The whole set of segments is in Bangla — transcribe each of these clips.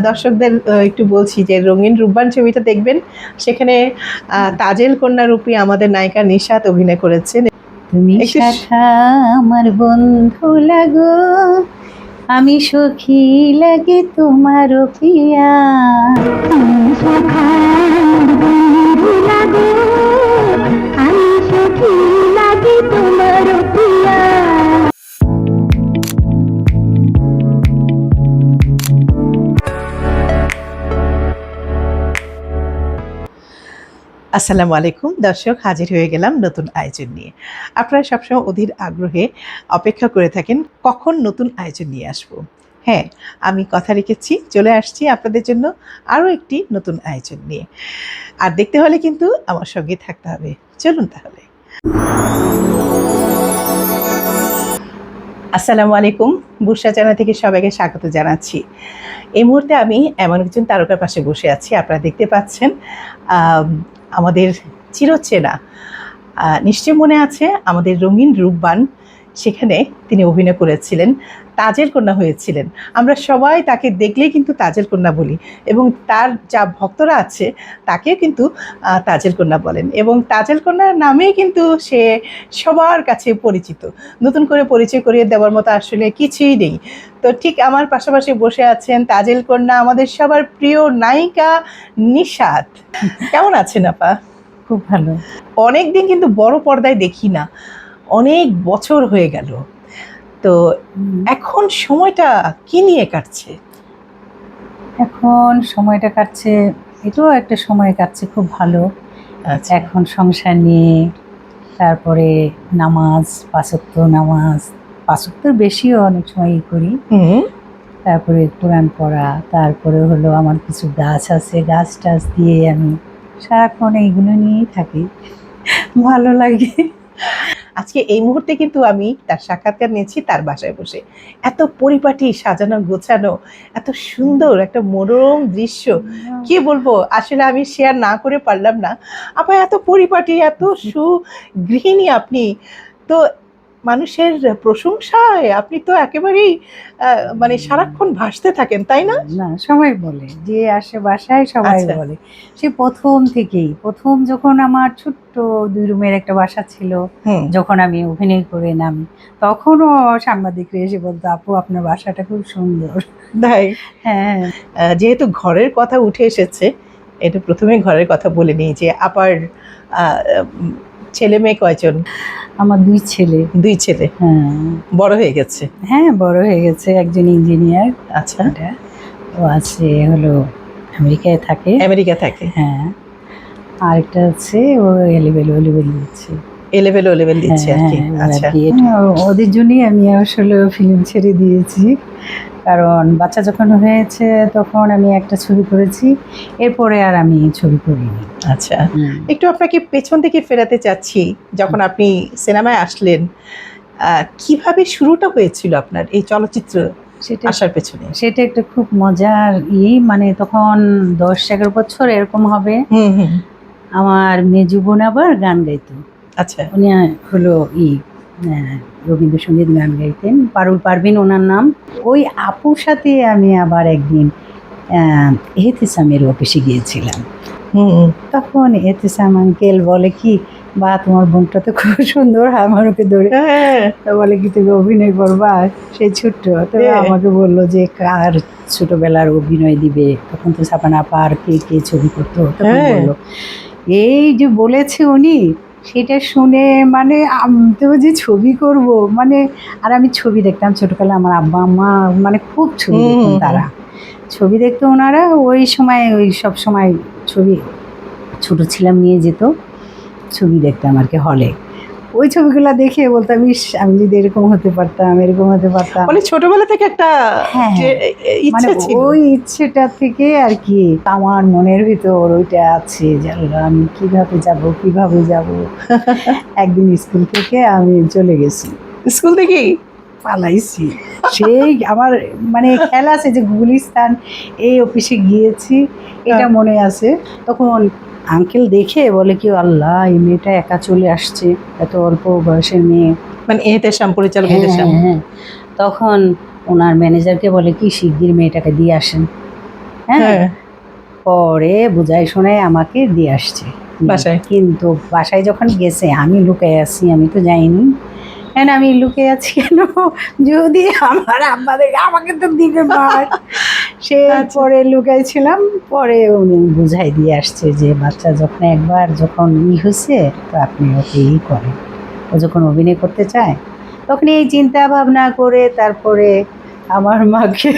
দর্শকদের একটু বলছি যে রঙিন রূপবান ছবিটা দেখবেন, সেখানে তাজেল কন্যা রূপী আমাদের নায়িকা নিশাত অভিনয় করেছেন। তুমি শাখা আমার বন্ধু লাগো, আমি সখী লাগে তোমার পিয়া। তুমি শাখা বন্ধু লাগো, আমি সখী লাগে তোমার পিয়া। আসসালামু আলাইকুম দর্শক, হাজির হয়ে গেলাম নতুন আয়োজন নিয়ে। আপনারা সবসময় অধীর আগ্রহে অপেক্ষা করে থাকেন কখন নতুন আয়োজন নিয়ে আসব। হ্যাঁ, আমি কথা রেখেছি, চলে আসছি আপনাদের জন্য আরও একটি নতুন আয়োজন নিয়ে। আর দেখতে হলে কিন্তু আমার সঙ্গে থাকতে হবে। চলুন তাহলে। আসসালামু আলাইকুম, বুশরা চ্যানেল থেকে সবাইকে স্বাগত জানাচ্ছি। এই মুহূর্তে আমি এমন একজন তারকার পাশে বসে আছি, আপনারা দেখতে পাচ্ছেন আমাদের চিরচেনা, নিশ্চয় মনে আছে আমাদের রঙিন রূপবান, সেখানে তিনি অভিনয় করেছিলেন, তাজেল কন্যা হয়েছিলেন। আমরা সবাই তাকে দেখলেই কিন্তু তাজেল কন্যা বলি, এবং তার যা ভক্তরা আছে তাকেও কিন্তু তাজেল কন্যা বলেন, এবং তাজেল কন্যার নামেই কিন্তু সে সবার কাছে পরিচিত। নতুন করে পরিচয় করিয়ে দেওয়ার মতো আসলে কিছুই নেই। তো ঠিক আমার পাশাপাশি বসে আছেন তাজেল কন্যা, আমাদের সবার প্রিয় নায়িকা নিশাত। কেমন আছেন আপা? খুব ভালো। অনেক দিন কিন্তু বড় পর্দায় দেখি না, অনেক বছর হয়ে গেল। তো এখন সময়টা কি নিয়ে কাটছে? এখন সময়টা কাটছে, এটাও একটা সময় কাটছে খুব ভালো। আচ্ছা, এখন সংসার নিয়ে, তারপরে নামাজ, পাঁচ ওয়াক্ত নামাজ, পাঁচ ওয়াক্তের বেশিও অনেক সময় করি। তারপরে কোরআন পড়া, তারপরে হলো আমার কিছু গাছ আছে, গাছ টাছ দিয়ে আমি সারাক্ষণ এইগুলো নিয়েই থাকি, ভালো লাগে। আজকে এই মুহূর্তে কিন্তু আমি তার সাক্ষাৎকার নিয়েছি তার বাসায় বসে। এত পরিপাটি, সাজানো গোছানো, এত সুন্দর একটা মনোরম দৃশ্য, কি বলবো, আসলে আমি শেয়ার না করে পারলাম না। আপা এত পরিপাটি, এত সুগৃহিণী আপনি, তো মানুষের প্রশংসায় আপনি তো একেবারেই মানে সারাক্ষণ ভাসতে থাকেন, তাই না? না, সবাই বলে, যে আসে বাসায় সবাই আচ্ছা। বলে। সে প্রথম যখন আমার ছোট্ট 2 রুমের একটা বাসা ছিল, যখন আমি অভিনয় করে নামি, তখনও সাংবাদিকরা এসে বলতো, আপু আপনার বাসাটা খুব সুন্দর। তাই? হ্যাঁ। যেহেতু ঘরের কথা উঠে এসেছে, এটা প্রথমে ঘরের কথা বলে নিই যে আপার ছেলে মেয়ে কয়জন? আমার 2 ছেলে। 2 ছেলে। হ্যাঁ। বড় হয়ে গেছে? হ্যাঁ, বড় হয়ে গেছে, একজন ইঞ্জিনিয়ার। আচ্ছা। ও আছে হলো আমেরিকায় থাকে। আমেরিকা থাকে? হ্যাঁ। আরেকটা আছে, ও এলেভেল দিচ্ছে। লেভেল দিচ্ছে আর কি। আচ্ছা। ওদের জন্যই আমি আসলে ফিল্ম ছেড়ে দিয়েছি, কারণ বাচ্চা যখন হয়েছে তখন আমি একটা ছবি করেছি, এরপরে আর আমি ছবি করিনি। আচ্ছা, একটু আপনাকে পেছন থেকে ফেরাতে চাচ্ছি, যখন আপনি সিনেমায় আসলেন, কিভাবে শুরুটা হয়েছিল আপনার এই চলচ্চিত্র আসার পেছনে? সেটা একটা খুব মজার মানে তখন 10-11 বছর এরকম হবে। আমার মেজু বোন আবার গান গাইতো। আচ্ছা। উনি হলো রবীন্দ্রসঙ্গীত গান গাইতেন, পারুল পারভিন ওনার নাম। ওই আপুর সাথে আমি আবার একদিন এহতেসামের অফিসে গিয়েছিলাম। তখন এহতেসাম আঙ্কেল বলে কি, বা তোমার বোনটা তো খুব সুন্দর, আমার ওকে ধরে তো বলে কি তুমি অভিনয় করবা, সেই ছোট্ট। তো আমাকে বললো যে কার ছোটবেলার অভিনয় দিবে, তখন তো সাপানা আপা আর কে ছবি করতো, তখন বললো এই যে বলেছে উনি, সেটা শুনে মানে তো যে ছবি করব মানে। আর আমি ছবি দেখতাম ছোটবেলা, আমার আব্বা আম্মা মানে খুব ছবি দেখতেন, তারা ছবি দেখতো ওনারা, ওই সময় ওই সব সময় ছবি, ছোট ছিলাম নিয়ে যেত, ছবি দেখতাম আর কি হলে। ওই ছবিগুলো দেখে বলতাম, ইস আমি যদি এরকম হতে পারতাম, এরকম হতে পারতাম। মানে ছোটবেলা থেকে একটা মানে ওই ইচ্ছেটা থেকে আর কি আমার মনের ভিতর ওইটা আছে যে আমি কিভাবে যাব। একদিন স্কুল থেকে আমি চলে গেছি, স্কুল থেকেই পালাইছি। সেই আমার মানে খেলা আছে যে গুলিস্তান এই অফিসে গিয়েছি, এটা মনে আছে। তখন আঙ্কেল দেখে বলে কি, আল্লাহ এই মেয়েটা একা চলে আসছে, এত অল্প বয়সের মেয়ে, মানে এহতেশাম পরিচালক। হ্যাঁ। তখন ওনার ম্যানেজারকে বলে কি, শিগগির মেয়েটাকে দিয়ে আসেন। হ্যাঁ, পরে বুঝাই শোনাই আমাকে দিয়ে আসছে বাসায়? কিন্তু বাসায় যখন গেছে আমি লুকাই আছি, আমি তো যাইনি। হ্যাঁ, আমি লুকে আছি কেন, যদি আমার আব্বা দেখে আমাকে তো দিবে মার। সে পরে লুকাইছিলাম, পরে উনি বুঝাই দিয়ে আসছে যে বাচ্চা যখন একবার যখন হয়েছে তো আপনি ওকে করেন। ও যখন অভিনয় করতে চায় তখন এই চিন্তা ভাবনা করে তারপরে আমার মাকে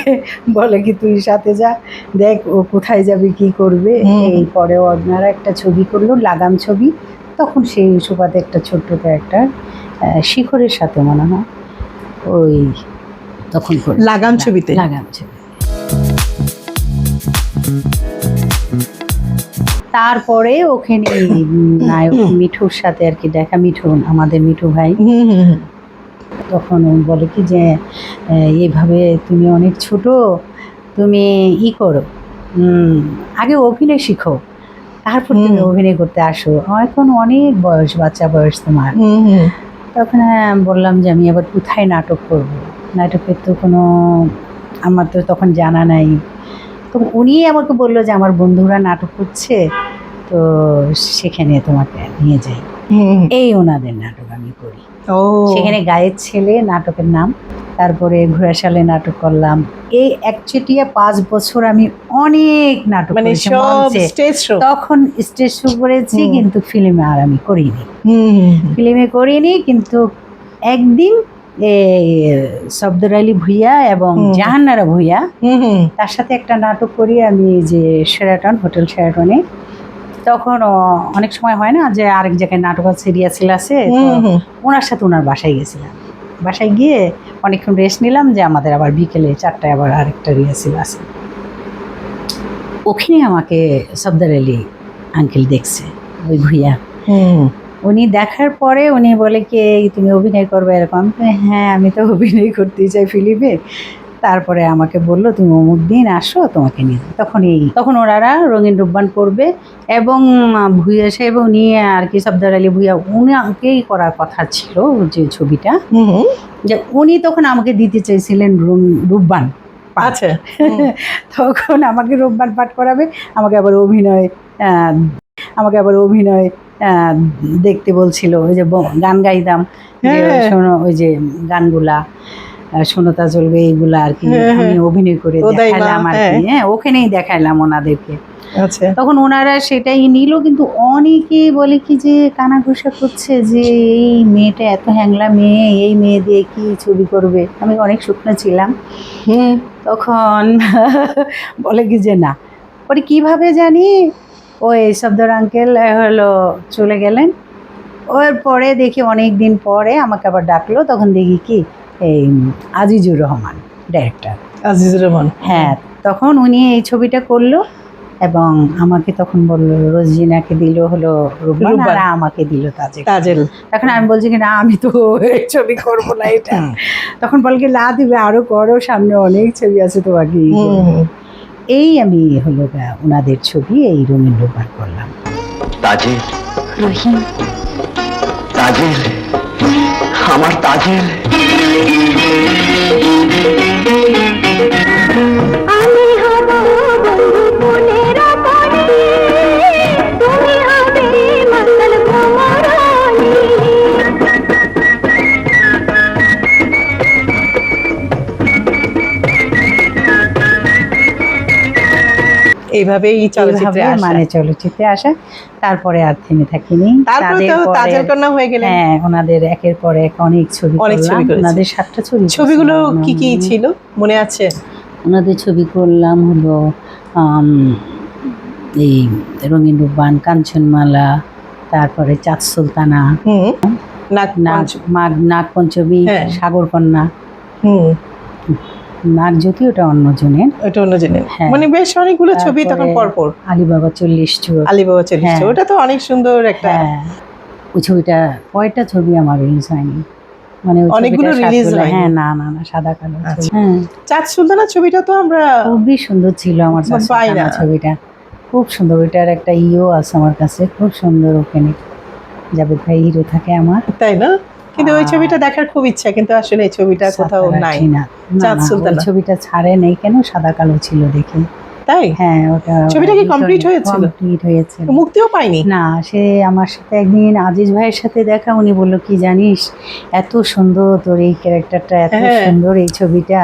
বলে কি তুই সাথে যা, দেখ ও কোথায় যাবে কি করবে। এই পরে ওনারা একটা ছবি করলো, লাগাম ছবি। তখন সেই সুবাদে একটা ছোট্ট ক্যারেক্টার শিখরের সাথে মনে হয় ওই তখন লাগাম ছবিতে। লাগাম ছবি। তারপরে ওখানে নায়ক মিঠুর সাথে আর কি দেখা, মিঠু আমাদের মিঠু ভাই, তখন বলে কি যে এইভাবে তুমি অনেক ছোট, তুমি করো, আগে অভিনয় শিখো, তারপর তুমি অভিনয় করতে আসো, এখন অনেক বয়স, বাচ্চা বয়স তোমার। তখন বললাম যে আমি আবার কোথায় নাটক করব, নাটকের তো কোনো আমার তো তখন জানা নাই। তো উনি আমাকে বললো যে আমার বন্ধুরা নাটক করছে, তো সেখানে তোমাকে নিয়ে যাই। এই ওনাদের নাটক আমি করি। সেখানে গায়ের ছেলে নাটকের নাম, তারপরে ঘোড়াশালে নাটক করলাম। এই একচেটিয়া 5 বছর আমি অনেক নাটক করেছি। তখন স্টেজ শো করেছি, কিন্তু ফিল্মে আর আমি করিনি। ফিল্মে করিনি, কিন্তু একদিন শব্দর আলী ভুইয়া এবং জাহানারা ভুইয়া তার সাথে একটা নাটক করি আমি, যে শেরাটন, হোটেল শেরাটনে। তখন অনেক সময় হয় না যে আরেক জায়গায় নাটক সিরিয়াসিল আছে, ওনার সাথে ওনার বাসায় গেছিলাম। বাসায় গিয়ে অনেকক্ষণ রেস্ট নিলাম, যে আমাদের আবার বিকেলে 4টায় আবার আরেকটা রিহার্সেল আছে। ওখানে আমাকে শব্দর আলী আঙ্কেল দেখছে, ওই ভুইয়া। উনি দেখার পরে উনি বলে কি তুমি অভিনয় করবে এরকম? হ্যাঁ, আমি তো অভিনয় করতে চাই ফিল্মে। তারপরে আমাকে বললো তুমি অমুক দিন আসো, তোমাকে নিয়ে। তখন ওনারা রঙিন রূপবান করবে, এবং ভুইয়া সাহেব উনি আর কি শব্দর আলী ভুইয়া উনাকেই করার কথা ছিল যে ছবিটা, যে উনি তখন আমাকে দিতে চাইছিলেন রূপবান। আচ্ছা। তখন আমাকে রূপবান পাঠ করাবে, আমাকে আবার অভিনয় দেখতে বলছিল। ওই যে গান গাইতাম, শোনো ওই যে গানগুলা শোনতা চলবে, এইগুলা আর কি আমি অভিনয় করে দেখাইলাম আর কি। হ্যাঁ, ওখানেই দেখাইলাম ওনাদেরকে। তখন ওনারা সেটাই নিল, কিন্তু অনেকেই বলে কি যে কানাঘুষা করছে যে এই মেয়েটা এত হ্যাংলা মেয়ে, এই মেয়ে দিয়ে কি ছবি করবে। আমি অনেক শুকনো ছিলাম তখন। বলে কি যে না, পরে কিভাবে জানি ওই শব্দর আঙ্কেল চলে গেলেন। ওর পরে দেখি অনেক দিন পরে আমাকে আবার ডাকলো, তখন দেখি কি এই আজিজুর রহমান ডাইরেক্টর, আজিজুর রহমান। হ্যাঁ, তখন উনি এই ছবিটা করলো, এবং আমাকে তখন বললো রোজিনাকে দিল রূপবান, আর আমাকে দিল তাজেল। তখন আমি বলছি কি না, আমি তো এই ছবি করবো না এটা। তখন বল কি না, দিবে আরো করো, সামনে অনেক ছবি আছে তোমাকে। এই আমি ওনাদের ছবি এই রঙিন রূপবান করলাম। তাজেল, রহিম, তাজেল, আমার তাজেল। আমি হব বন্ধু ফুলের পানি, তুমি হবে মাতাল ভ্রমরানি। এইভাবেই চলচ্চিত্রে আসা। তারপরে আর থেমে থাকিনি। তাজেল কন্যা হয়ে গেলেন। হ্যাঁ, ওনাদের একের পর এক অনেক ছবি করলাম। ওনাদের 7টা ছবি। ছবিগুলো কি কি ছিল মনে আছে? ওনাদের ছবি করলাম এই রঙিন রূপবান, কাঞ্চনমালা, তারপরে চাঁদ সুলতানা, নাগ পঞ্চমী, সাগরকন্যা। নাগজ্যোতি ওটা অন্যজনের, মানে বেশ অনেকগুলো ছবি তখন পরপর। আলিবাবা 40 চোর, ওটা তো অনেক সুন্দর একটা। ওই ছবিটা কয়টা ছবি আমার রিলিজ হয়নি, মানে অনেকগুলো রিলিজ হয়নি। হ্যাঁ, না সাদা কালো। হ্যাঁ, চাঁদ সুলতানা ছবিটা তো আমরা খুবই সুন্দর ছিল। আমার চাঁদ সুলতানা ছবিটা খুব সুন্দর। ওইটার একটা আছে আমার কাছে, খুব সুন্দর। ওখানে জাভেদ ভাই হিরো থাকে আমার, তাই না? কিন্তু ওই ছবিটা দেখার খুব ইচ্ছা, কিন্তু আসলে এই ছবিটা কোথাও নাই। চাঁদ সুলতানা ছবিটা ছাড়ে নেই কেন, সাদা কালো ছিল দেখে। তাই হ্যাঁ, ওটা ছবিটা কি complete হয়েছিল? কমপ্লিট হয়েছিল। মুক্তিও পাইনি। না, সে আমার সাথে একদিন আজিজ ভাইয়ের সাথে দেখা, উনি বললো কি জানিস, এত সুন্দর তোর এই ক্যারেক্টারটা, এত হ্যাঁ। সুন্দর এই ছবিটা,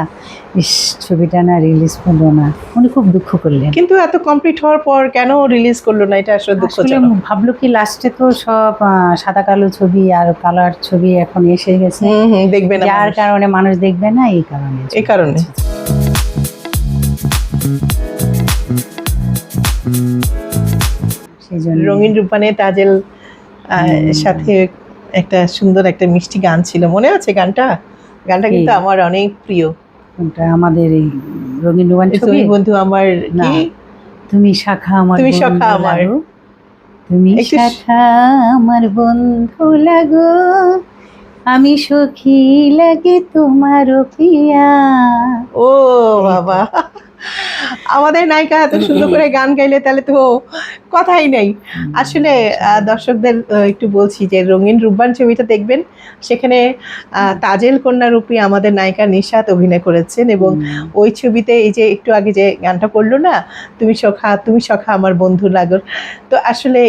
ইস ছবিটা না রিলিজ করলো না। উনি খুব দুঃখ করলেন। কিন্তু এত কমপ্লিট হওয়ার পর কেন রিলিজ করলো না, এটা আসলে আসলে দুঃখজনক। ভাবলো কি লাস্টে তো সব সাদা কালো ছবি আর কালার ছবি এখন এসে গেছে, দেখবে না যার মানুষ। কারণে মানুষ দেখবে না, এই কারণে এই কারণে। সেই জন্য রঙিন রূপানে তাজেল সাথে একটা সুন্দর একটা মিষ্টি গান ছিল, মনে আছে গানটা? গানটা কিন্তু কি? আমার অনেক প্রিয়। কোনটা? আমাদের এই রঙিন রোমান ছবি? তুমি বন্ধু আমার না, কি তুমি শাখা আমার তুমি বন্ধু শাখা আমার। লাগো, তুমি একটু শাখা আমার বন্ধু লাগো, আমি সখী লাগে তোমার প্রিয়া। ও বাবা, আমাদের নায়িকা এত সুন্দর করে গান গাইলে তাহলে তো কথাই নেই। আসলে দর্শকদের একটু বলছি যে রঙিন রূপবান ছবিটা দেখবেন, সেখানে তাজেল কন্যা রূপী আমাদের নায়িকা নিশাত অভিনয় করেছেন, এবং ওই ছবিতে এই যে একটু আগে যে গানটা করলো না, তুমি সখা আমার বন্ধু লাগর, তো আসলে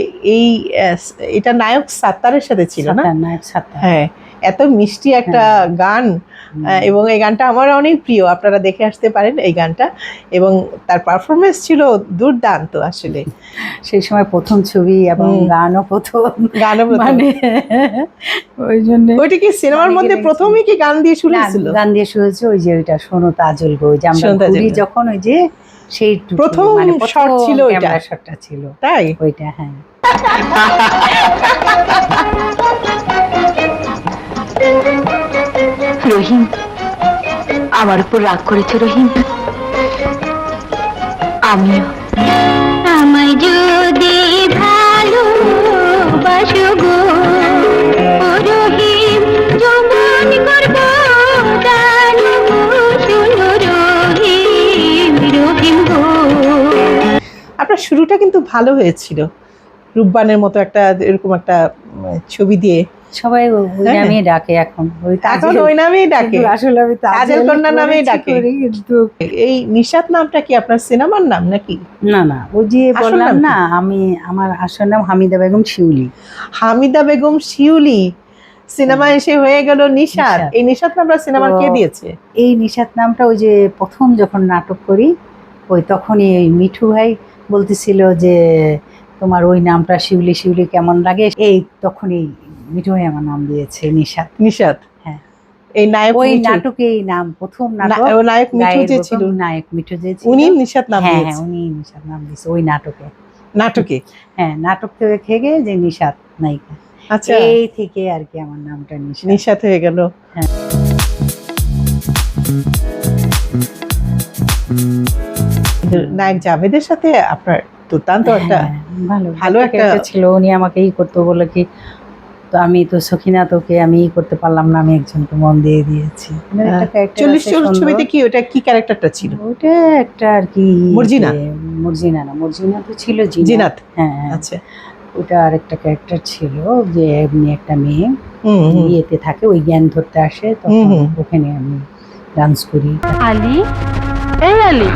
এটা নায়ক সাত্তারের সাথে ছিল না? নায়ক সাত্তার। হ্যাঁ, এত মিষ্টি একটা গান, এবং এই গানটা আমার অনেক প্রিয়, আপনারা দেখে আসতে পারেন এই গানটা, এবং তার পারফরমেন্স ছিল দুর্দান্ত আসলে। সেই সময় প্রথম ছবি এবং গানও প্রথম, মানে ওই জন্য। ওইটা কি সিনেমার মধ্যে প্রথমই কি গান দিয়ে শুরু হয়েছিল? গান দিয়ে শুরু হয়েছে, ওই যে ওইটা শোনো তাজল গো, ওই যে আমরা শোনো তাজল ঘুরি গো। যখন, ওই যে সেই প্রথম শট ছিল ওইটা, ক্যামেরা শটটা ছিল তাই? ওইটা, হ্যাঁ। রহিম, আমার উপর রাগ করেছে রহিম? আমিও। আমায় যদি ভালোবাসো গো ও রহিম, যমন করবো জানো গো, শোনো রহিম, রহিম গো। আপনার শুরুটা কিন্তু ভালো হয়েছিল, রূপবানের মতো একটা এরকম একটা ছবি দিয়ে। সবাই ওই হ্যাঁ। নামেই ডাকে এখন, ওই এখন ওই নামেই ডাকে, কিন্তু আসলে আমি তাজেল কন্যা নামেই ডাকে। কিন্তু এই নিশাত নামটা কি আপনার সিনেমার নাম নাকি? না না, ওই যে আসল বললাম নাম কি? না, আমার আসল নাম হামিদা বেগম শিউলি। হামিদা বেগম শিউলি, সিনেমা এসে হয়ে গেল নিশাত। নিশাত। এই নিশাত নামটা সিনেমার কে তো দিয়েছে? এই নিশাত নামটা ওই যে প্রথম যখন নাটক করি, ওই তখনই ওই মিঠু ভাই বলতেছিল যে তোমার ওই নামটা শিউলি শিউলি কেমন লাগে, এই তখনই মিঠু ভাই আমার নাম দিয়েছে নিশাত। নিশাত, হ্যাঁ। এই নায়ক ওই মিঠু? নাটকে এই নাম প্রথম নাটক, ও নায়ক মিঠু যে ছিল, নায়ক মিঠু যে ছিল, উনি নিশাত নাম হ্যাঁ হ্যাঁ, দিয়েছে উনি নিশাত নাম দিয়েছে ওই নাটকে। নাটকে? হ্যাঁ, নাটক থেকে যে নিশাত নায়িকা, আচ্ছা, এই থেকে আর কি আমার নামটা নিশাত। নিশাত হয়ে গেল। হ্যাঁ। নায়ক জাভেদের সাথে আপনার দুর্দান্ত একটা হ্যাঁ, ভালো ভালো একটা character ছিল। উনি আমাকে ই করতে বলে কি, তো আমি তো সখিনা, তোকে আমি ই করতে পারলাম না, আমি একজনকে মন দিয়ে দিয়েছি। মানে একটা character 40 আছে সুন্দর। ছবিতে কি ওটা কি ক্যারেক্টারটা ছিল? ওটা একটা আর কি মর্জিনা? মর্জিনা না, মর্জিনা তো ছিল জিনাত। হ্যাঁ হ্যাঁ। আচ্ছা, ওটা আর একটা ক্যারেক্টার ছিল যে এমনি একটা মেয়ে হুম হুম। ইয়েতে থাকে, ওই জ্ঞান ধরতে আসে, তখন হুম। ওখানে আমি ডান্স করি। আলী, এই আলী,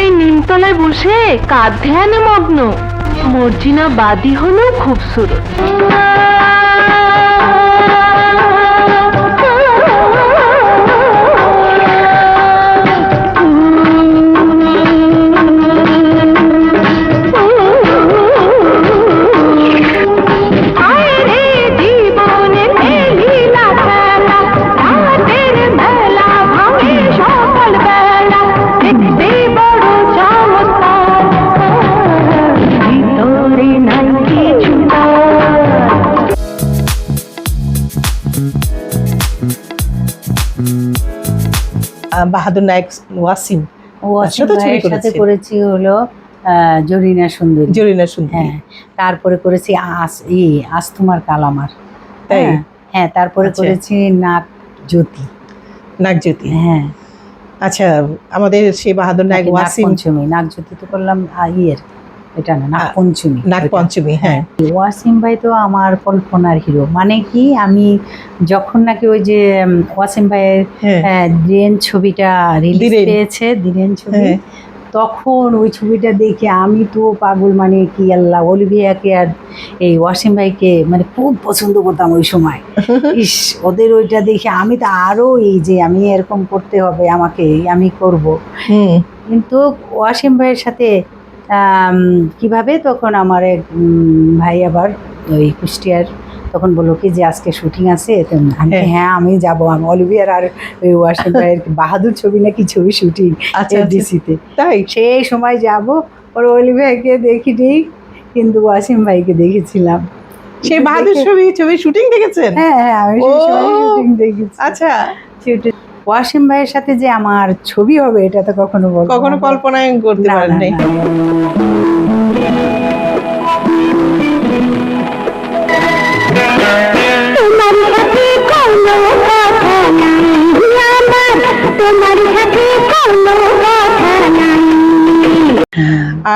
এই নিমতলায় বসে কাঁধ ধ্যানে মগ্ন, মর্জিনা বাদী হলো খুবসুরত। বাহাদুর নায়ক ওয়াসিম, ওয়াসিম সাথে ছবি ভাইয়ের সাথে করেছেন। করেছি হলো জরিনা সুন্দরী। জরিনা সুন্দরী। হ্যাঁ, তারপরে করেছি আজ তোমার কালামার। তাই? হ্যাঁ, হ্যাঁ, তারপরে আচ্ছা। করেছি নাক জ্যোতি। নাগজ্যোতি। হ্যাঁ, আচ্ছা, আমাদের সেই বাহাদুর নায়ক নাকি ওয়াসিম, নাগপঞ্চমী। নাগজ্যোতি তো করলাম ইয়ের, এটা না, নাগপঞ্চমী। নাগপঞ্চমী। হ্যাঁ, ওয়াসিম ভাই তো আমার কল্পনার হিরো। মানে কি, আমি যখন নাকি ওই যে ওয়াসিম ভাইয়ের হ্যাঁ। ধীরেন ছবিটা রিলিজ ধীরেন। পেয়েছে, ধীরেন ছবি, হ্যাঁ। তখন ওই ছবিটা দেখে আমি তো পাগল, মানে কি আল্লাহ, অলিভিয়াকে আর এই ওয়াসিম ভাইকে মানে খুব পছন্দ করতাম ওই সময়। ইস, ওদের ওইটা দেখে আমি তো আরও এই যে আমি এরকম করতে হবে আমাকে, আমি করব। কিন্তু ওয়াসিম ভাইয়ের সাথে কিভাবে তখন আমার এক ভাই আবার ওই কুষ্টিয়ার তখন বললো কি যে আজকে শুটিং আছে, তো আমি হ্যাঁ আমি যাবো। আমি অলিভিয়ার আর ওই ওয়াসিম ভাইয়ের বাহাদুর ছবি নাকি ছবি শুটিং ডিসিতে, তাই সেই সময় যাব। ওর অলিভিয়াকে দেখিনি, কিন্তু ওয়াসিম ভাইকে দেখেছিলাম। সেই বাহাদুর ছবি শুটিং দেখেছেন? হ্যাঁ হ্যাঁ, আমি সেই সময় শুটিং দেখেছি। আচ্ছা, ওয়াসিম ভাইয়ের সাথে যে আমার ছবি হবে এটা তো কখনো কল্পনায় করতে পারেন নাই। তোমার সাথে কোনো কথা নাই আমার, তোমার সাথে কোনো কথা নাই।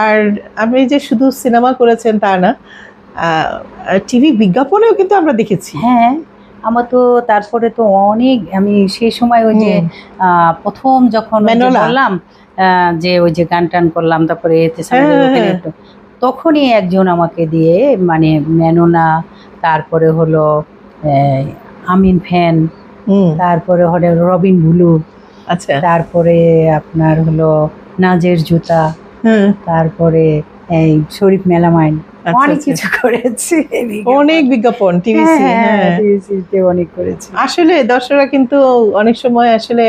আর আপনি যে শুধু সিনেমা করেছেন তা না, টিভি বিজ্ঞাপনেও কিন্তু আমরা দেখেছি। হ্যাঁ, আমার তো তারপরে তো অনেক, আমি সেই সময় ওই যে প্রথম যখন বললাম যে ওই যে গান টান করলাম, তারপরে তখনই একজন আমাকে দিয়ে মানে মেননা, তারপরে হলো আমিন ফ্যান, তারপরে হলো রবিন ব্লু, আচ্ছা, তারপরে আপনার হলো নাজের জুতা, তারপরে এই শরীফ মেলামাইন, অনেক কিছু করেছি, অনেক বিজ্ঞাপন টিভিতে অনেক করেছি। আসলে দর্শকরা কিন্তু অনেক সময় আসলে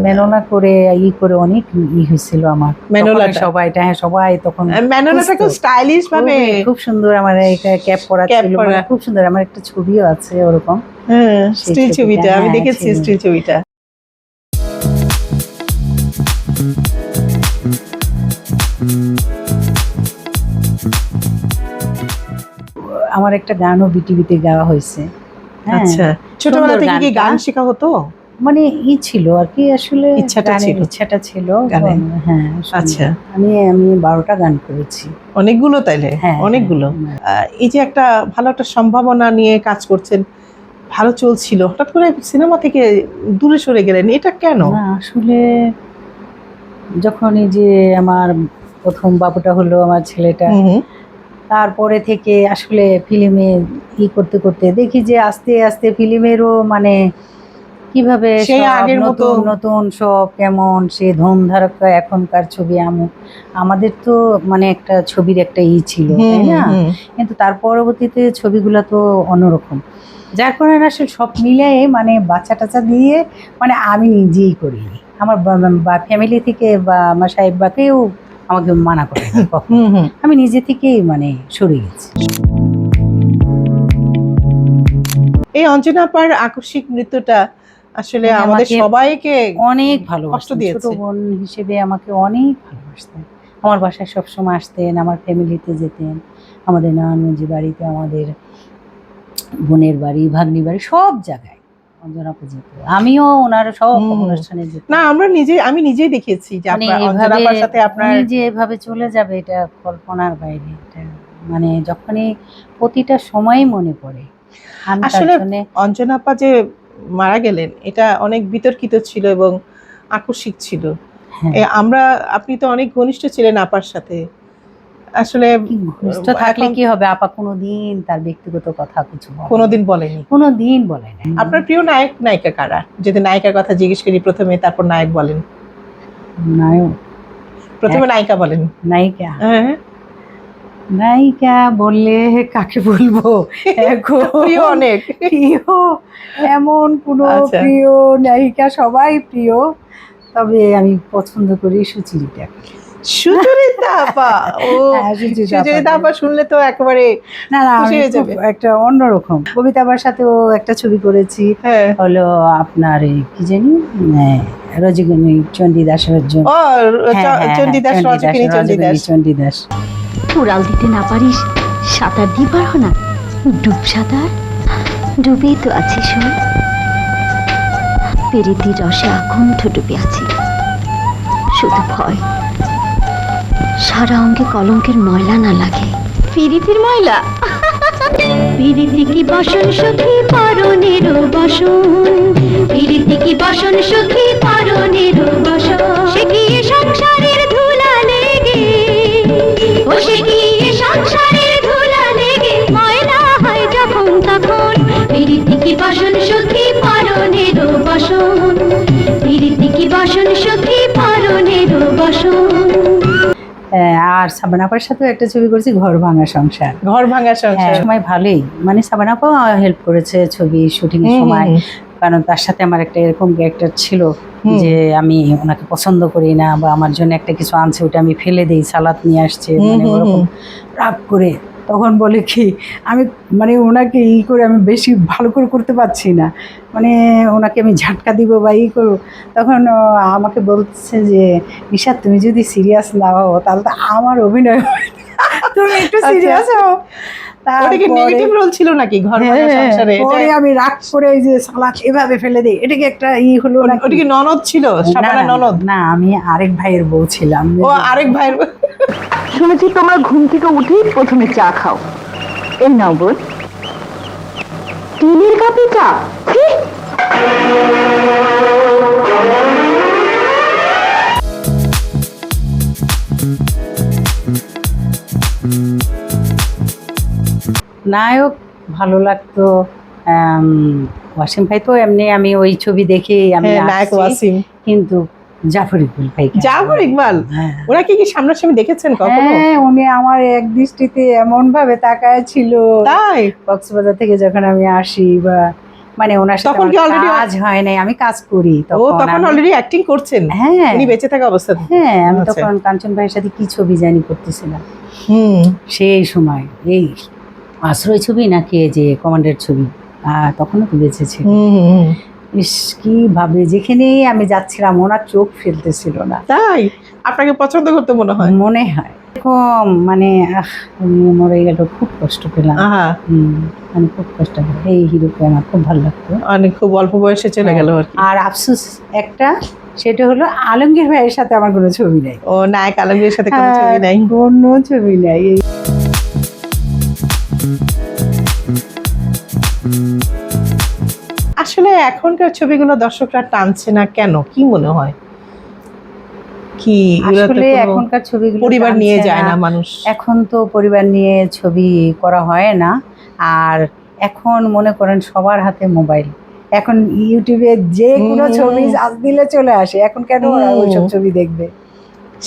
মেননা করে করে অনেক হয়েছিল আমার মেনলাটা, সবাই তখন মেনলাটাকে স্টাইলিশ ভাবে খুব সুন্দর, আমার এটা ক্যাপ পরা ছিল, খুব সুন্দর। আমার একটা ছবিও আছে ওরকম, স্টিল ছবিটা আমি দেখেছি, স্টিল ছবিটা। আমার একটা গানও বিটিভিতে গাওয়া হয়েছে। আচ্ছা, ছোটবেলা থেকে কি গান শেখা হতো? মানে ছিল আর কি, আসলে ইচ্ছাটা ছিল। হ্যাঁ, আচ্ছা, আমি 12টা গান করেছি। অনেকগুলো তাইলে? অনেকগুলো। এই যে একটা ভালো একটা সম্ভাবনা নিয়ে কাজ করছেন, ভালো চলছিল, হঠাৎ করে সিনেমা থেকে দূরে সরে গেলেন, এটা কেন? আসলে যখন এই যে আমার প্রথম বাবুটা হলো, আমার ছেলেটা, তারপরে থেকে আসলে ফিল্মে করতে করতে দেখি যে আস্তে আস্তে ফিল্মেরও মানে কিভাবে নতুন নতুন সব কেমন সে ধুমধারকা এখনকার ছবি। আমাদের তো মানে একটা ছবির একটা ছিল, তাই না? কিন্তু তার পরবর্তীতে ছবিগুলো তো অন্যরকম, যার কারণে আসলে সব মিলিয়ে মানে বাচ্চা টাচ্চা দিয়ে মানে আমি নিজেই করি। আমার ফ্যামিলি থেকে বা আমার সাহেব বাকেও আমাকে মানা করে, আমি নিজে থেকেই মানে সরে গেছি। এই অঞ্জনা আপার আকস্মিক মৃত্যুটা আসলে আমাদের সবাইকে অনেক ভালোবাসতেন, ছোট বোন হিসেবে আমাকে অনেক ভালোবাসতেন। আমার বাসায় সবসময় আসতেন, আমার ফ্যামিলিতে যেতেন, আমাদের নারায়ণগঞ্জ বাড়িতে, আমাদের বোনের বাড়ি, ভাগ্নি বাড়ি, সব জায়গায় অঞ্জনা আপা যেত। আমিও ওনার সব অনুষ্ঠানে যেতাম। না, আমি নিজেই দেখেছি যে অঞ্জনা আপার সাথে আপনার যে এভাবে চলে যাবে, এটা কল্পনার বাইরে। এটা মানে যখনই প্রতিটা সময়ই মনে পড়ে। আসলে অঞ্জনা আপা যে মারা গেলেন এটা অনেক বিতর্কিত ছিল এবং আকস্মিক ছিল। আপনি তো অনেক ঘনিষ্ঠ ছিলেন আপার সাথে, আসলে ঘনিষ্ঠ থাকলে কি হবে? আপা কোনোদিন তার ব্যক্তিগত কথা কিছু কোনোদিন বলেনি? কোনোদিন বলেনি। আপনার প্রিয় নায়ক নায়িকা কারা? যদি নায়িকার কথা জিজ্ঞেস করি প্রথমে, তারপর নায়ক বলেন। নায়ক প্রথমে নায়িকা বলেন। নায়িকা? হ্যাঁ, নায়িকা বললে কাকে বলবো? প্রিয় অনেক, প্রিয় এমন কোনো প্রিয় নায়িকা, সবাই প্রিয়, তবে আমি পছন্দ করি সুচরিতা। সুচরিতা আপা? ও, সুচরিতা আপা শুনলে তো একেবারে না খুশি হয়ে যাবে। একটা অন্যরকম কবিতা আবার সাথেও একটা ছবি করেছি, হলো আপনার কি জানি রজনী চণ্ডীদাসের জন্য। চণ্ডীদাস। উড়াল দিতে না পারিস, সাঁতার দিয়ে পারো না? ডুব সাঁতার, ডুবেই তো আছি শোন, পেরিতির রসে আকুণ্ঠ ডুবে আছি। শুধু ভয় সারা অঙ্গে কলঙ্কের ময়লা না লাগে। পিরিতির ময়লা? পিরিতি কি বাসন সখী, পারণেরও বাসন, প্রীতি কি বসন সুখী পরনের বসন, সে কি এ সংসারের ধুলা লেগে, ও সে কি এ সংসারের ধুলা লেগে ময়লা হয় যখন তখন। প্রীতি কি বসন সুখী পরনের বসন, প্রীতি কি বসন সুখী পরনের বসন। আর সাবানাপার সাথেও একটা ছবি করেছি, ঘর ভাঙা সংসার। ঘর ভাঙা হ্যাঁ, সংসার। সময় ভালোই, মানে সাবানাপাও হেল্প করেছে ছবি শুটিং এর সময়, কারণ তার সাথে আমার একটা এরকম ক্যারেক্টার ছিল যে আমি ওনাকে পছন্দ করি না, বা আমার জন্য একটা কিছু আনছে ওটা আমি ফেলে দিই, সালাদ নিয়ে আসছে, মানে ওরকম রাগ করে। তখন বলে কি আমি মানে ওনাকে করে আমি বেশি ভালো করে করতে পারছি না, মানে ওনাকে আমি ঝাটকা দিব বা করবো। তখন আমাকে বলছে যে নিশা তুমি যদি সিরিয়াস না হও তাহলে তো আমার অভিনয় হয় না। তুমি একটু সিরিয়াস হও। ওটা কি নেগেটিভ রোল ছিল নাকি ঘর ভাঙা সংসারে? পরে আমি রাগ করে এই যে সালাদ এভাবে ফেলে দিই, এটা কি একটা হলো নাকি? ওটা কি ননদ ছিল? শাবানা ননদ? না, আমি আরেক ভাইয়ের বউ ছিলাম। ও আরেক ভাইয়ের। শুনেছি তোমরা ঘুম থেকে উঠেই প্রথমে চা খাও, এই নাও বোন, টিনের কাপে চা। ছি! নায়ক ভালো লাগতো ওয়াসিম ভাই, তো এমনি আমি ওই ছবি দেখে আমি নায়ক আসছি। ওয়াসিম। কিন্তু জাফর ইকবাল ভাই, জাফর ইকবাল, হ্যাঁ ওরা কি সামনাসামনি দেখেছেন কখনো? হ্যাঁ, উনি আমার এক দৃষ্টিতে এমন ভাবে তাকায় ছিল, তাই? কক্সবাজার থেকে যখন আমি আসি, বা মানে ওনার সাথে তখন কি আমার already কাজ হয় নাই, আমি কাজ করি ও তখন আমি- অলরেডি অ্যাক্টিং করছেন? হ্যাঁ উনি বেঁচে থাকা অবস্থাতে? হ্যাঁ, আমি আচ্ছা। তখন কাঞ্চন ভাইয়ের সাথে কি ছবি জানি করতেছিলাম হুম। সেই সময়, এই আশ্রয় ছবি নাকি এই যে কমান্ডের ছবি, তখনও তো বেঁচে ছিল। ইস কি ভাবে, যেখানেই আমি যাচ্ছিলাম ওনার চোখ ফেলতেছিল না। তাই আপনাকে পছন্দ করতে মনে হয়? মনে হয় এরকম, মানে উনি মরে গেল, খুব কষ্ট পেলাম। আহা, মানে খুব কষ্ট পেলাম। এই হিরোকে আমার খুব ভালো লাগতো। অনেক খুব অল্প বয়সে চলে গেল আর কি। আর আফসোস একটা, সেটা হলো আলমগীর ভাইয়ের সাথে আমার কোনো ছবি নেই। ও নায়ক আলমগীরের সাথে কোনো ছবি নাই? কোনো ছবি নাই। আসলে এখনকার ছবিগুলো দর্শকরা টানছে না কেন, কি মনে হয়? কি এগুলোতে আসলে কোনো এখনকার ছবিগুলো পরিবার নিয়ে টানছে যায় না মানুষ? এখন তো পরিবার নিয়ে ছবি করা হয় না। আর এখন মনে করেন সবার হাতে মোবাইল, এখন ইউটিউবে যে কোনো ছবি আজ দিলে চলে আসে, এখন কেন ওরা ওইসব ছবি দেখবে?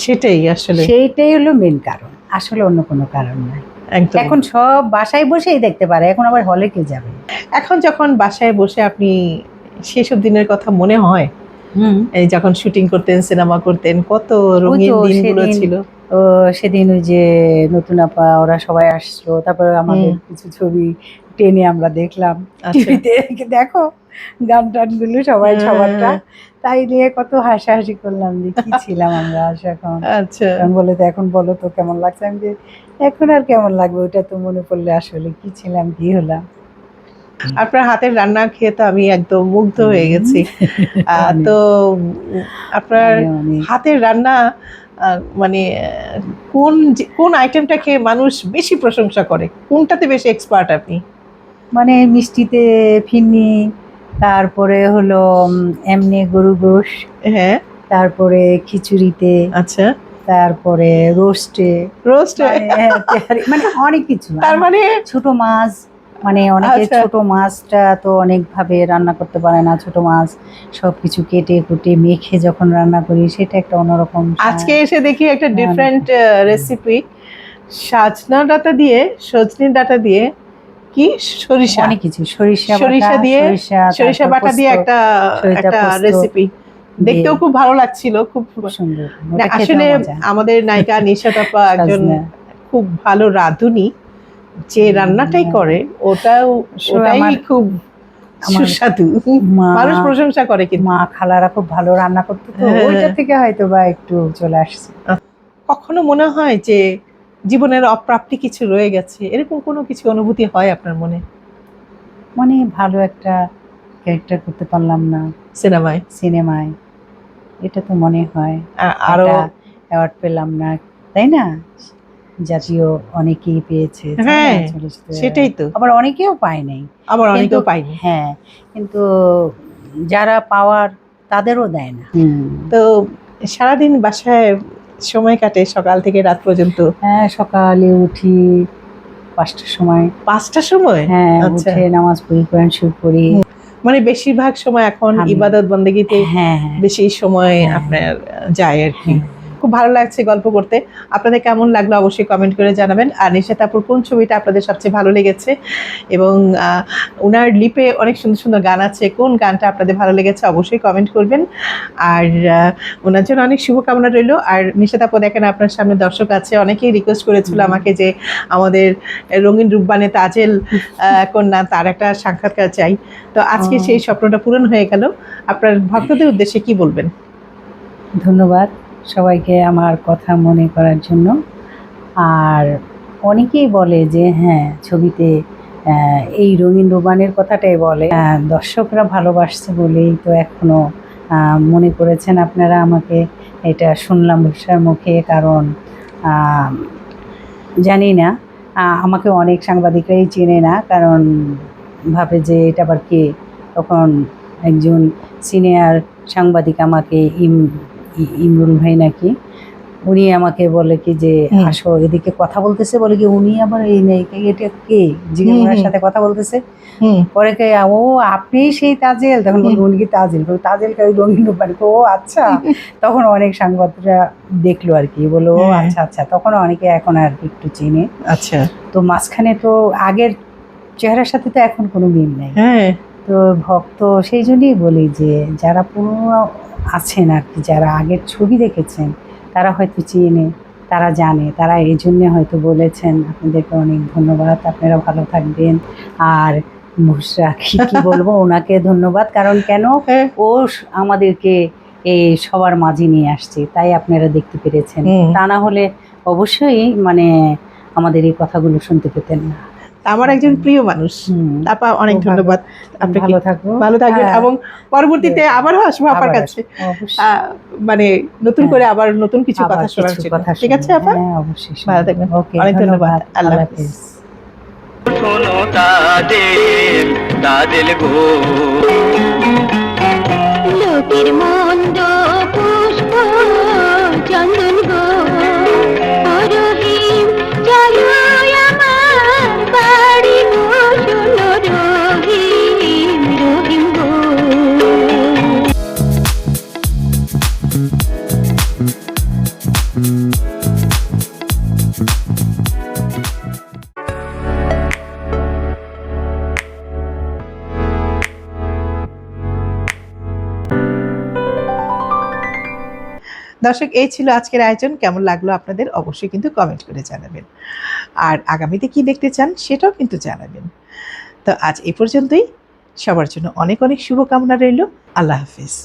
সেটাই আসলে, সেইটাই হলো মেন কারণ, আসলে অন্য কোনো কারণ নাই। একদম। এখন সব বাসায় বসেই দেখতে পারে, এখন আবার হলে কে যাবে? এখন যখন বাসায় বসে আপনি সেসব দিনের কথা মনে হয়, এই যখন শুটিং করতেন, সিনেমা করতেন, কত রঙিন ওই তো দিনগুলো সেদিন- ছিল। তো সেদিন ওই যে নতুন আপা ওরা সবাই আসলো, তারপরে আমাদের কিছু ছবি টেনে আমরা দেখলাম আচ্ছা। টিভিতে, দেখো গান টানগুলো সবাই সবারটা, তাই নিয়ে কত হাসাহাসি করলাম যে কি ছিলাম আমরা এখন। আচ্ছা, তখন বলে তো এখন বলো তো কেমন লাগছে, আমি যে এখন আর কেমন লাগবে, ওটা তো মনে পড়লে আসলে কি ছিলাম কি হলাম। আপনার হাতের রান্না খেয়ে তো আমি একদম মুগ্ধ হয়ে গেছি। তো আপনার অনেক। হাতের রান্না মানে কোন আইটেমটা খেয়ে মানুষ বেশি প্রশংসা করে, কোনটাতে বেশি এক্সপার্ট আপনি? মানে মিষ্টিতে ফিরনি, তারপরে হলো এমনি গরু গোশ, হ্যাঁ, তারপরে খিচুড়িতে, আচ্ছা, তারপরে রোস্টে, রোস্ট, মানে অনেক কিছু। তার মানে ছোট মাছ, মানে অনেকে আচ্ছা। ছোট মাছটা তো অনেক ভাবে রান্না করতে পারে না, ছোট মাছ সবকিছু কেটে কুটে মেখে যখন রান্না করি সেটা একটা অন্যরকম স্বাদ। আজকে এসে দেখি একটা ডিফারেন্ট রেসিপি, সাজনা ডাঁটা দিয়ে, সজনে ডাঁটা দিয়ে, কি সরিষা, অনেক কিছু, সরিষা দিয়ে, সরিষা তারপর বাটা দিয়ে পোস্ত, একটা সরিষা পোস্ত রেসিপি, দেখতেও খুব ভালো লাগছিল, খুব খুব সুন্দর। না, ওটা খেতেও আসলে মজা। আমাদের নায়িকা নিশাত আপা একজন সাজনা। খুব ভালো রাঁধুনি, যে রান্নাটাই করে ওটাই আমার- খুব আমার সুস্বাদু, মা- মানুষ প্রশংসা করে। কিন্তু মা খালারা খুব ভালো রান্না করতো, তো হ্যাঁ। ওইটা থেকে হয়তো বা একটু চলে আসছে। কখনো মনে হয় যে জীবনের অপ্রাপ্তি কিছু রয়ে গেছে, এরকম কোনো কিছু অনুভূতি হয় আপনার মনে? মানে ভালো একটা ক্যারেক্টার করতে পারলাম না সিনেমায়, এটা তো মনে হয়। আরো অ্যাওয়ার্ড পেলাম না, তাই না? জাতীয় অনেকেই পেয়েছে, তাই না? হ্যাঁ, চলচ্চিত্রে। সেটাই তো, আবার অনেকেও পায় নাই, আবার অনেকেও কিন্তু- পাইনি। হ্যাঁ, কিন্তু যারা পাওয়ার তাদেরও দেয় না। তো সারাদিন বাসায় সময় কাটে সকাল থেকে রাত পর্যন্ত? হ্যাঁ, সকালে উঠি 5টার সময়। 5টার সময়? হ্যাঁ, আচ্ছা। উঠে নামাজ পড়ি, কোরআন শরীফ পড়ি। মানে বেশিরভাগ সময় এখন ইবাদত বন্দেগীতে হ্যাঁ, বেশি সময় হ্যাঁ। আপনার যায় আর কি। খুব ভালো লাগছে গল্প করতে। আপনাদের কেমন লাগলো অবশ্যই কমেন্ট করে জানাবেন। আর নিশাত আপুর কোন ছবিটা আপনাদের সবচেয়ে ভালো লেগেছে, এবং ওনার লিপে অনেক সুন্দর সুন্দর গান আছে, কোন গানটা আপনাদের ভালো লেগেছে অবশ্যই কমেন্ট করবেন। আর ওনার জন্য অনেক শুভকামনা রইল। আর নিশাত আপু দেখেন আপনার সামনে দর্শক আছে, অনেকেই রিকোয়েস্ট করেছিল আমাকে যে আমাদের রঙিন রূপবানে তাজেল কন্যা তার একটা সাক্ষাৎকার চাই। তো আজকে সেই স্বপ্নটা পূরণ হয়ে গেল। আপনার ভক্তদের উদ্দেশ্যে কি বলবেন? ধন্যবাদ সবাইকে আমার কথা মনে করার জন্য। আর অনেকেই বলে যে হ্যাঁ, ছবিতে এই রঙিন রোমানের কথাটাই বলে। দর্শকরা ভালোবাসছে বলেই তো এখনো মনে করেছেন আপনারা আমাকে। এটা শুনলাম বর্ষার মুখে, কারণ জানি না, আমাকে অনেক সাংবাদিকরাই চেনে না, কারণ ভাবে যে এটা আবার কে। তখন একজন সিনিয়র সাংবাদিক আমাকে ইমরুল ভাই নাকি, উনি আমাকে বলে কি যে আসো এদিকে কথা বলতেছে, বলে কি উনি আবার এই নেই, এটা কে, যিনি ওনার সাথে কথা বলতেছে। পরে কে, ও আপনি সেই তাজেল? তখন বলবো উনি কি তাজেল? তাজেল কে রঙিন রূপবানী? ও আচ্ছা। তখন অনেক সাংবাদিকরা দেখলো আর কি, বললো ও আচ্ছা আচ্ছা। তখন অনেকে এখন আর কি একটু চেনে। আচ্ছা। তো মাঝখানে তো আগের চেহারার সাথে তো এখন কোনো মিল নেই। হ্যাঁ। তো ভক্ত, সেই জন্যই বলি যে যারা পুরনো আছেন আর কি, যারা আগের ছবি দেখেছেন তারা হয়তো চেনে, তারা জানে, তারা এই জন্যে হয়তো বলেছেন। আপনাদেরকে অনেক ধন্যবাদ, আপনারা ভালো থাকবেন। আর বুশরা কি বলবো, ওনাকে ধন্যবাদ, কারণ কেন ও আমাদেরকে এই সবার মাঝে নিয়ে আসছে, তাই আপনারা দেখতে পেরেছেন। তা না হলে অবশ্যই মানে আমাদের এই কথাগুলো শুনতে পেতেন না। আমার একজন প্রিয় মানুষ। আপা অনেক ধন্যবাদ। আপনি ভালো থাকবেন, ভালো থাকবেন, এবং পরবর্তীতে আবারও আসবো আপনার কাছে, মানে নতুন করে আবার নতুন কিছু কথা শোনার জন্য। ঠিক আছে আপা? অবশ্যই ভালো থাকবেন। অনেক ধন্যবাদ। আল্লাহ হাফেজ। শোনো তাজেল, তাজেল গো, লোকের মন্দ পুষ্প চন্দন গো, ও রহিম চলো আমার বাড়ি গো, শোনো রহিম, রহিম গো। দর্শক, এই ছিল আজকের আয়োজন। কেমন লাগলো আপনাদের অবশ্যই কিন্তু কমেন্ট করে জানাবেন। আর আগামীতে কি দেখতে চান সেটাও কিন্তু জানাবেন। তো আজ এই পর্যন্তই। সবার জন্য অনেক অনেক শুভকামনা রইল। আল্লাহ হাফিজ।